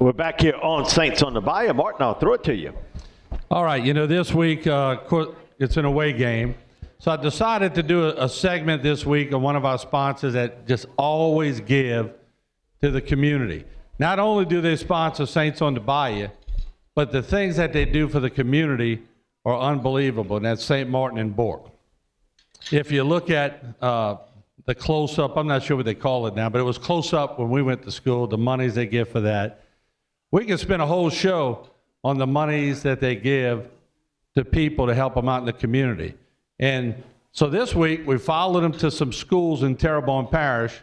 We're back here on Saints on the Bayou. Martin, I'll throw it to you. All right, this week, it's an away game. So I decided to do a segment this week on one of our sponsors that just always give to the community. Not only do they sponsor Saints on the Bayou, but the things that they do for the community are unbelievable, and that's St. Martin and Bourque. If you look at the close-up, I'm not sure what they call it now, but it was close-up when we went to school, the monies they give for that. We can spend a whole show on the monies that they give to people to help them out in the community. And so this week, we followed them to some schools in Terrebonne Parish,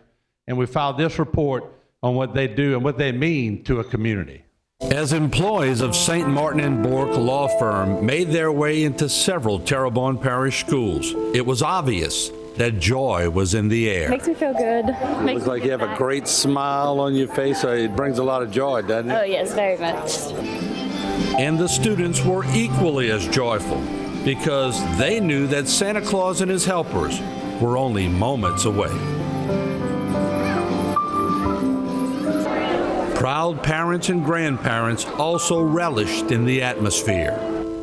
and we filed this report on what they do and what they mean to a community. As employees of St. Martin and Bourque law firm made their way into several Terrebonne Parish schools, it was obvious that joy was in the air. Makes me feel good. Looks like you have a great smile on your face. It brings a lot of joy, doesn't it? Oh, yes, very much. And the students were equally as joyful because they knew that Santa Claus and his helpers were only moments away. Proud parents and grandparents also relished in the atmosphere.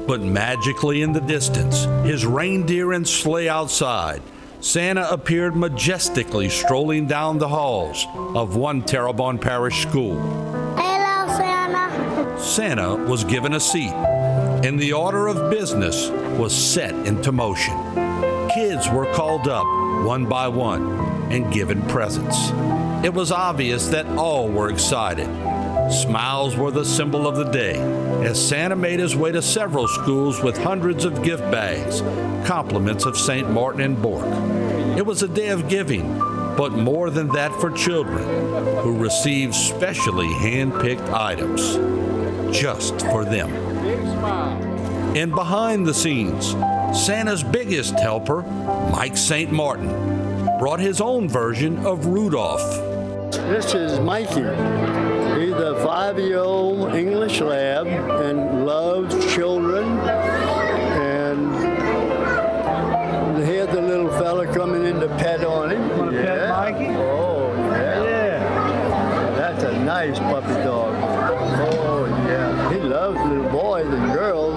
But magically in the distance, his reindeer and sleigh outside, Santa appeared majestically strolling down the halls of one Terrebonne Parish school. Hello, Santa. Santa was given a seat, and the order of business was set into motion. Kids were called up one by one and given presents. It was obvious that all were excited. Smiles were the symbol of the day as Santa made his way to several schools with hundreds of gift bags, compliments of St. Martin and Bourque. It was a day of giving, but more than that for children who received specially hand-picked items just for them. And behind the scenes, Santa's biggest helper, Mike St. Martin, brought his own version of Rudolph. This is Mikey. He's a 5-year-old English lab and loves children. And here's the little fella coming in to pet on him. Want to pet Mikey? Oh, yeah. Yeah. That's a nice puppy dog. Oh, yeah. He loves little boys and girls.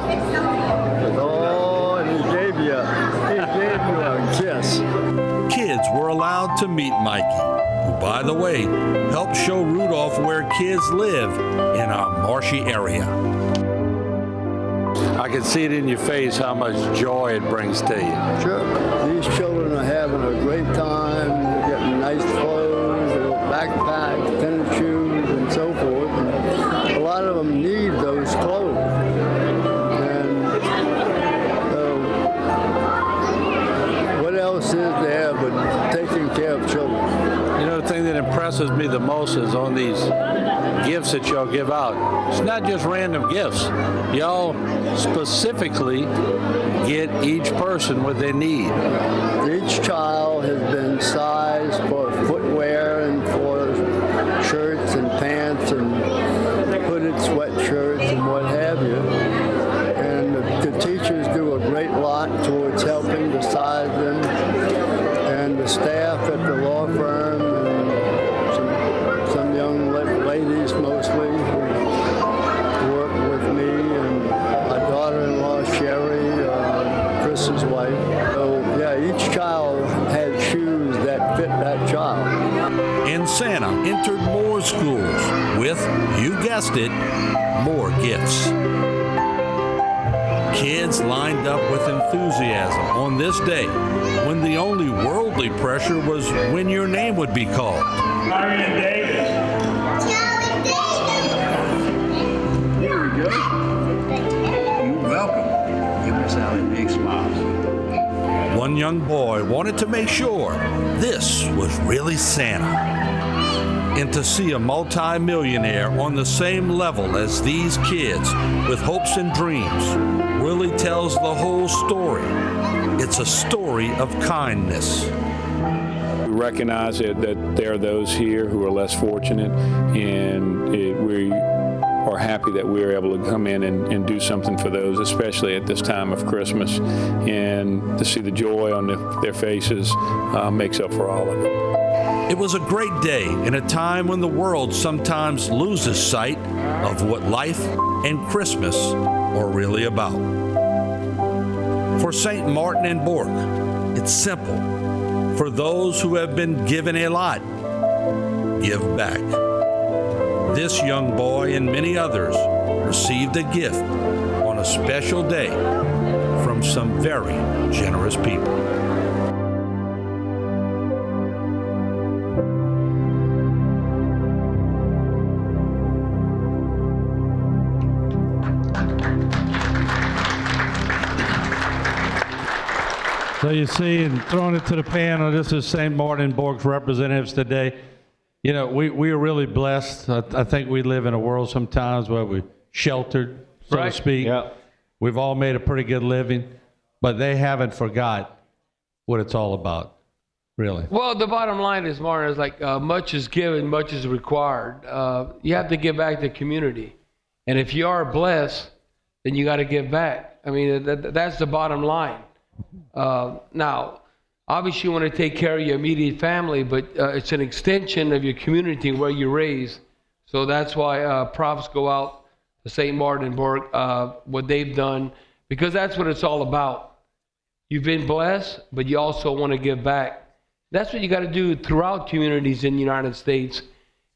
Oh, and he gave you a kiss. Kids were allowed to meet Mikey, who, by the way, helped show Rudolph where kids live in our marshy area. I can see it in your face how much joy it brings to you. Sure. These children are having a great time. They're getting nice clothes, little backpacks, tennis shoes, and so forth. And a lot of them need those clothes. And what else is there but taking care of children? The thing that impresses me the most is on these gifts that y'all give out. It's not just random gifts. Y'all specifically get each person what they need. Each child has been sized for footwear and for shirts and pants and hooded sweatshirts and what have you. And the teachers do a great lot towards helping to size them. And the staff at the law firm, some young ladies mostly, who work with me, and my daughter-in-law, Sherry, Chris's wife. So, yeah, each child had shoes that fit that child. And Santa entered more schools with, you guessed it, more gifts. Kids lined up with enthusiasm on this day when the only worldly pressure was when your name would be called. Marion Davis. Here we go. You're welcome. Give us out a big smile. One young boy wanted to make sure this was really Santa. And to see a multi-millionaire on the same level as these kids with hopes and dreams really tells the whole story. It's a story of kindness. We recognize that there are those here who are less fortunate, and we are happy that we're able to come in and do something for those, especially at this time of Christmas. And to see the joy on their faces makes up for all of it. It was a great day in a time when the world sometimes loses sight of what life and Christmas are really about. For St. Martin and Bourque, it's simple. For those who have been given a lot, give back. This young boy and many others received a gift on a special day from some very generous people. So you see, and throwing it to the panel, this is St. Martin and Bourque's representatives today. You know, we are really blessed. I think we live in a world sometimes where we're sheltered, so to speak. Yeah. We've all made a pretty good living, but they haven't forgot what it's all about, really. Well, the bottom line is, Martin, is like much is given, much is required. You have to give back to the community. And if you are blessed, then you got to give back. I mean, that's the bottom line. Now, obviously you want to take care of your immediate family, but it's an extension of your community where you're raised. So that's why props go out to St. Martin and Bourque, what they've done, because that's what it's all about. You've been blessed, but you also want to give back. That's what you got to do throughout communities in the United States,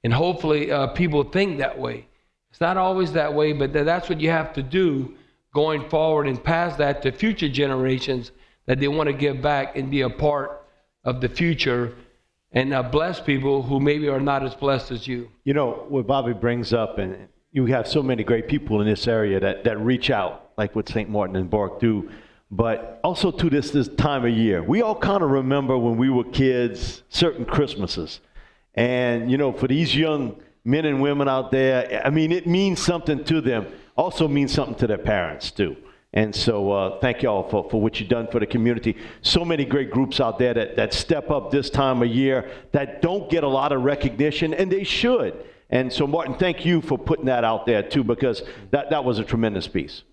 and hopefully people think that way. It's not always that way, but that's what you have to do going forward and pass that to future generations, that they want to give back and be a part of the future and bless people who maybe are not as blessed as you. You know, what Bobby brings up, and you have so many great people in this area that reach out, like what St. Martin and Bourque do, but also to this time of year. We all kind of remember when we were kids, certain Christmases. And, you know, for these young men and women out there, I mean, it means something to them. Also means something to their parents, too. And so thank you all for what you've done for the community. So many great groups out there that step up this time of year that don't get a lot of recognition, and they should. And so, Martin, thank you for putting that out there, too, because that was a tremendous piece.